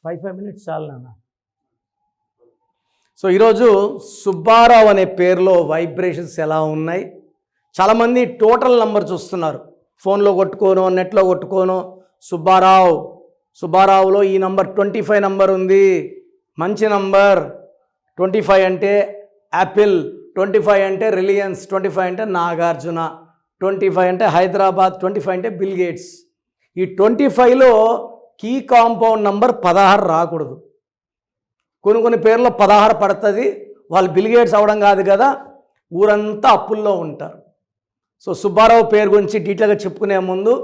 5 minutes చాలు నాన్న. So ఈరోజు సుబ్బారావు అనే పేరులో వైబ్రేషన్స్ ఎలా ఉన్నాయి? చాలామంది టోటల్ నంబర్ చూస్తున్నారు, ఫోన్లో కొట్టుకోను, నెట్లో కొట్టుకోను. సుబ్బారావులో ఈ నంబర్ 25 నంబర్ ఉంది, మంచి నంబర్. 25 అంటే యాపిల్, 25 అంటే రిలయన్స్, 25 అంటే నాగార్జున, 25 అంటే హైదరాబాద్, 25 అంటే బిల్ గేట్స్. ఈ 25లో కీ కాంపౌండ్ నంబర్ 16 రాకూడదు. కొన్ని పేర్లో 16 పడుతుంది. వాళ్ళు బిల్ గేట్స్ అవ్వడం కాదు కదా, ఊరంతా అప్పుల్లో ఉంటారు. సో సుబ్బారావు పేరు గురించి డీటెయిల్గా చెప్పుకునే ముందు,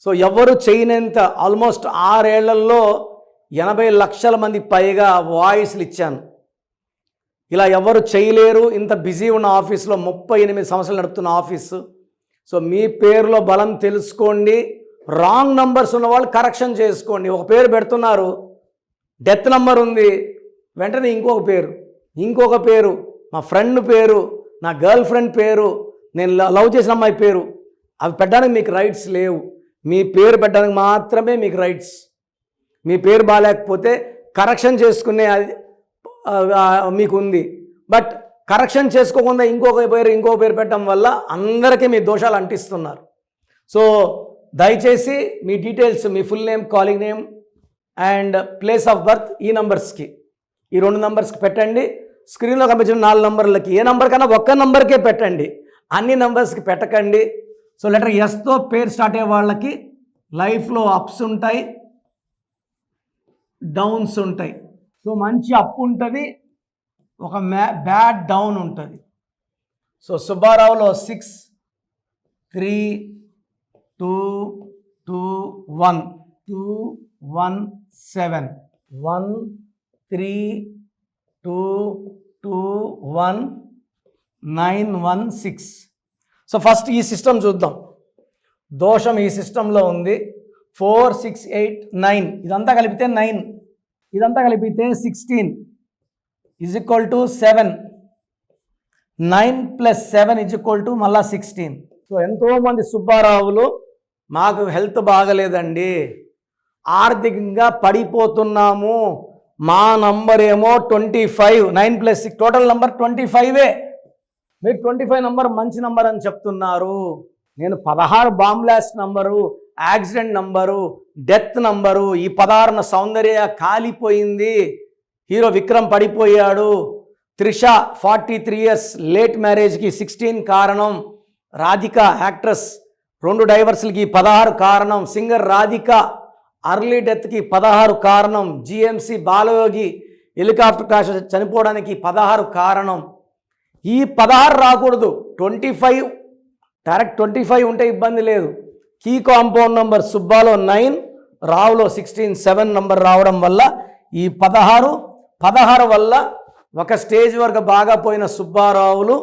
సో ఎవరు చేయనంత ఆల్మోస్ట్ 6 ఏళ్లలో 80 లక్షల మంది పైగా వాయిస్లు ఇచ్చాను. ఇలా ఎవరు చేయలేరు. ఇంత బిజీ ఉన్న ఆఫీస్లో 38 సంవత్సరాలు నడుపుతున్న ఆఫీసు. సో మీ పేరులో బలం తెలుసుకోండి. రాంగ్ నంబర్స్ ఉన్న వాళ్ళు కరెక్షన్ చేసుకోండి. ఒక పేరు పెడుతున్నారు, డెత్ నంబర్ ఉంది, వెంటనే ఇంకొక పేరు, మా ఫ్రెండ్ పేరు, నా గర్ల్ ఫ్రెండ్ పేరు, నేను లవ్ చేసిన అమ్మాయి పేరు, అవి పెట్టడానికి మీకు రైట్స్ లేవు. మీ పేరు పెట్టడానికి మాత్రమే మీకు రైట్స్. మీ పేరు బాగాలేకపోతే కరెక్షన్ చేసుకునే అది మీకు ఉంది. బట్ కరెక్షన్ చేసుకోకుండా ఇంకొక పేరు పెట్టడం వల్ల అందరికీ మీ దోషాలు అంటిస్తున్నారు. సో దయచేసి మీ డీటెయిల్స్, మీ full name, calling name and place of birth ఈ నంబర్స్కి, ఈ 2 నంబర్స్కి పెట్టండి. స్క్రీన్లో కనిపించిన 4 నంబర్లకి ఏ నంబర్ కన్నా ఒక్క నంబర్కే పెట్టండి, అన్ని నంబర్స్కి పెట్టకండి. సో లెటర్ ఎస్తో పేరు స్టార్ట్ అయ్యే వాళ్ళకి లైఫ్లో అప్స్ ఉంటాయి, డౌన్స్ ఉంటాయి. సో మంచి అప్ ఉంటుంది, ఒక బ్యాడ్ డౌన్ ఉంటుంది. సో సుబ్బారావులో 6 3 2 2 1 2 1 7 1 3 2 2 1 9 1 6. సో ఫస్ట్ ఈ సిస్టమ్ చూద్దాం. దోషం ఈ సిస్టంలో ఉంది. 4 6 8 9 ఇదంతా కలిపితే 9, ఇదంతా కలిపితే 16 = 7. 9 + 7 = మళ్ళా 16. సో ఎంతోమంది సుబ్బారావులు మాకు హెల్త్ బాగలేదండి, ఆర్థికంగా పడిపోతున్నాము, మా నంబర్ ఏమో 25, 9 + 6 టోటల్ నంబర్ 25. మీరు 25 నంబర్ మంచి నంబర్ అని చెప్తున్నారు. నేను 16 bomb blast number, accident number, death number, ఈ 16న సౌందర్య కాలిపోయింది, హీరో విక్రమ్ పడిపోయాడు, త్రిష 43 ఇయర్స్ లేట్ మ్యారేజ్కి 16 కారణం, రాధిక యాక్ట్రెస్ 2 డైవర్స్లకి 16 కారణం, సింగర్ రాధిక అర్లీ డెత్కి 16 కారణం, జిఎంసి బాలయోగి హెలికాప్టర్ క్రాష్ చనిపోవడానికి 16 కారణం. ఈ 16 రాకూడదు. 25 డైరెక్ట్ 25 ఉంటే ఇబ్బంది లేదు. కీ కాంపౌండ్ నంబర్ సుబ్బాలో 9, రావులో 16, 7 నంబర్ రావడం వల్ల ఈ 16 వల్ల ఒక స్టేజ్ వరకు బాగా పోయిన సుబ్బారావులు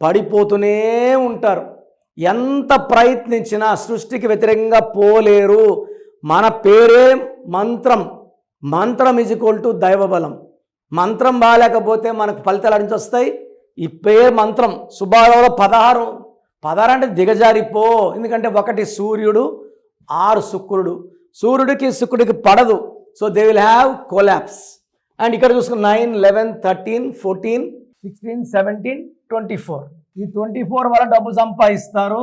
పడిపోతూనే ఉంటారు. ఎంత ప్రయత్నించినా సృష్టికి వ్యతిరేకంగా పోలేరు. మన పేరే మంత్రం, మంత్రం = దైవబలం. మంత్రం బాగాలేకపోతే మనకు ఫలితాలు నుంచి వస్తాయి. ఈ పేరు మంత్రం. సుబ్బారావులో 16 అంటే దిగజారిపో. ఎందుకంటే 1 సూర్యుడు, 6 శుక్రుడు. సూర్యుడికి శుక్రుడికి పడదు. So they will have collapse. And ఇక్కడ చూసుకున్న 9 11 13 14 16 17 24. ఈ 24 వల్ల డబ్బు సంపాదిస్తారు,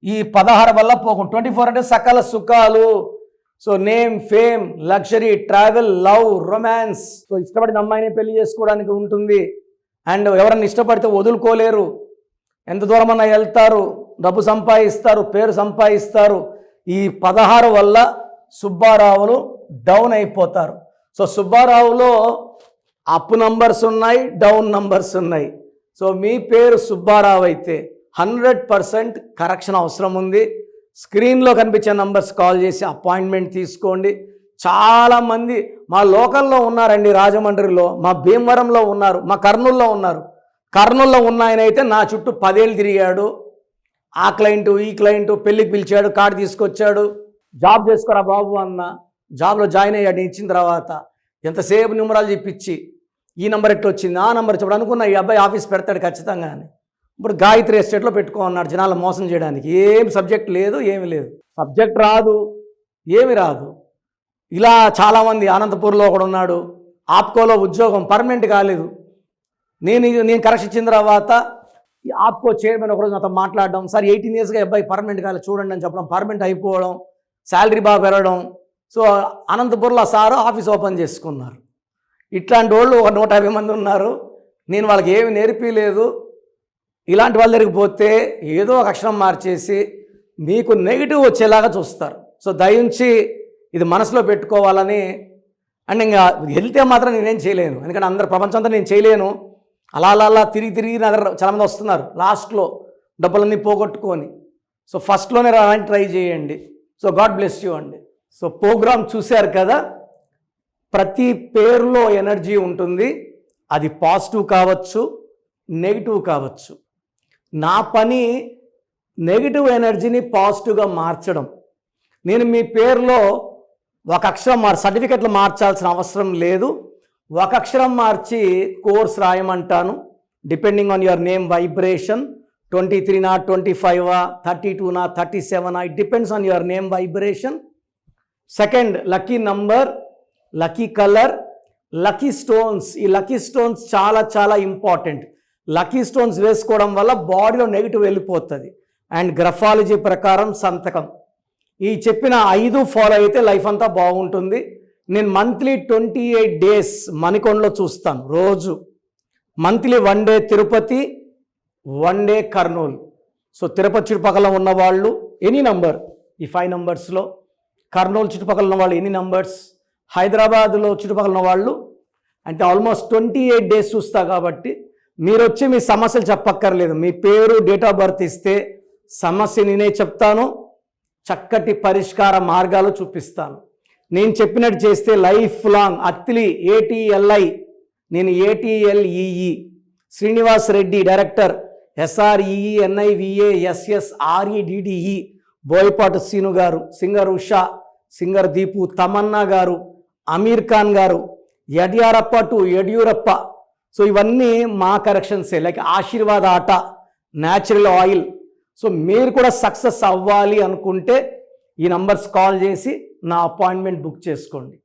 ఈ 16 వల్ల పోకుండా. 24 అంటే సకల సుఖాలు. So name, fame, luxury, travel, love, romance. So ఇష్టపడిన అమ్మాయిని పెళ్లి చేసుకోవడానికి ఉంటుంది. అండ్ ఎవరన్నా ఇష్టపడితే వదులుకోలేరు, ఎంత దూరమన్నా వెళ్తారు, డబ్బు సంపాదిస్తారు, పేరు సంపాదిస్తారు. ఈ 16 వల్ల సుబ్బారావులు డౌన్ అయిపోతారు. సో సుబ్బారావులో అప్ నంబర్స్ ఉన్నాయి, డౌన్ నంబర్స్ ఉన్నాయి. సో మీ పేరు సుబ్బారావు అయితే 100% కరెక్షన్ అవసరం ఉంది. స్క్రీన్లో కనిపించే నంబర్స్ కాల్ చేసి అపాయింట్మెంట్ తీసుకోండి. చాలామంది మా లోకల్లో ఉన్నారండి, రాజమండ్రిలో, మా భీమవరంలో ఉన్నారు, మా కర్నూల్లో ఉన్నారు. కర్నూల్లో ఉన్న ఆయన అయితే నా చుట్టూ 10 ఏళ్ళు తిరిగాడు. ఆ క్లయింటు, ఈ క్లయింటు, పెళ్ళికి పిలిచాడు, కార్డు తీసుకొచ్చాడు, జాబ్ చేసుకోరా బాబు అన్న, జాబ్లో జాయిన్ అయ్యాడు. ఇచ్చిన తర్వాత ఎంతసేపు నిమ్మరాలు చెప్పించి ఈ నెంబర్ ఎట్లా వచ్చింది, ఆ నెంబర్ చెప్పడం అనుకున్నా ఈ అబ్బాయి ఆఫీస్ పెడతాడు ఖచ్చితంగా అని. ఇప్పుడు గాయత్రి ఎస్టేట్లో పెట్టుకో అన్నాడు జనాలు మోసం చేయడానికి. ఏం సబ్జెక్ట్ లేదు, ఏమి లేదు, సబ్జెక్ట్ రాదు, ఏమి రాదు. ఇలా చాలామంది అనంతపూర్లో ఒకడు ఉన్నాడు, ఆప్కోలో ఉద్యోగం పర్మనెంట్ కాలేదు. నేను కరెక్షన్ ఇచ్చిన తర్వాత ఈ ఆప్కో చైర్మన్ ఒకరోజు నాతో మాట్లాడడం, సార్ 18 ఇయర్స్గా అబ్బాయి పర్మనెంట్ కాలేదు చూడండి అని చెప్పడం, పర్మనెంట్ అయిపోవడం, శాలరీ బాగా పెరగడం. సో అనంతపూర్లో సారు ఆఫీస్ ఓపెన్ చేసుకున్నారు. ఇట్లాంటి వాళ్ళు ఒక 150 మంది ఉన్నారు. నేను వాళ్ళకి ఏమి నేర్పిలేదు. ఇలాంటి వాళ్ళ దగ్గరికి పోతే ఏదో ఒక అక్షరం మార్చేసి మీకు నెగిటివ్ వచ్చేలాగా చూస్తారు. సో దయించి ఇది మనసులో పెట్టుకోవాలని. అండ్ ఇంకా వెళ్తే మాత్రం నేనేం చేయలేను, ఎందుకంటే అందరు ప్రపంచం అంతా నేను చేయలేను. అలా తిరిగి నా దగ్గర చాలామంది వస్తున్నారు లాస్ట్లో డబ్బులన్నీ పోగొట్టుకొని. సో ఫస్ట్లోనే రావడానికి ట్రై చేయండి. సో గాడ్ బ్లెస్ యూ అండి. సో ప్రోగ్రామ్ చూశారు కదా, ప్రతి పేరులో ఎనర్జీ ఉంటుంది. అది పాజిటివ్ కావచ్చు, నెగిటివ్ కావచ్చు. నా పని నెగిటివ్ ఎనర్జీని పాజిటివ్గా మార్చడం. నేను మీ పేరులో ఒక అక్షరం సర్టిఫికెట్లు మార్చాల్సిన అవసరం లేదు. ఒక అక్షరం మార్చి కోర్స్ రాయమంటాను. Depending on your name vibration 23 25 32 37 it depends on your name vibration. Second, lucky number, lucky colour, lucky stones. ఈ లక్కీ స్టోన్స్ చాలా చాలా ఇంపార్టెంట్. లక్కీ స్టోన్స్ వేసుకోవడం వల్ల బాడీలో నెగిటివ్ వెళ్ళిపోతుంది. అండ్ గ్రఫాలజీ ప్రకారం సంతకం. ఈ చెప్పిన 5 ఫాలో అయితే లైఫ్ అంతా బాగుంటుంది. నేను మంత్లీ 28 డేస్ మణికొండలో చూస్తాను రోజు. Monthly 1 day Tirupati, 1 day Kurnool. So Tirupati చుట్టుపక్కల ఉన్నవాళ్ళు ఎనీ నంబర్, ఈ 5 నంబర్స్లో, కర్నూలు చుట్టుపక్కల ఉన్న వాళ్ళు ఎనీ నంబర్స్, హైదరాబాద్లో చుట్టుపక్కల ఉన్న వాళ్ళు అంటే ఆల్మోస్ట్ 28 డేస్ చూస్తా. కాబట్టి మీరు వచ్చి మీ సమస్యలు చెప్పక్కర్లేదు. మీ పేరు, డేట్ ఆఫ్ బర్త్ ఇస్తే సమస్య నేనే చెప్తాను, చక్కటి పరిష్కార మార్గాలు చూపిస్తాను. నేను చెప్పినట్టు చేస్తే లైఫ్ లాంగ్. అత్తిలి ATLI, నేను ATLEE, Srinivas Reddy director, SREENIVASSREDDE, Boyapati Seenu garu, singer Usha, singer Deepu, Tamannaah garu, Aamir Khan గారు, యడ్యూరప్ప. సో ఇవన్నీ మా కరెక్షన్సే. లైక్ ఆశీర్వాద్ ఆట, న్యాచురల్ ఆయిల్. సో మీరు కూడా సక్సెస్ అవ్వాలి అనుకుంటే ఈ నంబర్స్ కాల్ చేసి నా అపాయింట్మెంట్ బుక్ చేసుకోండి.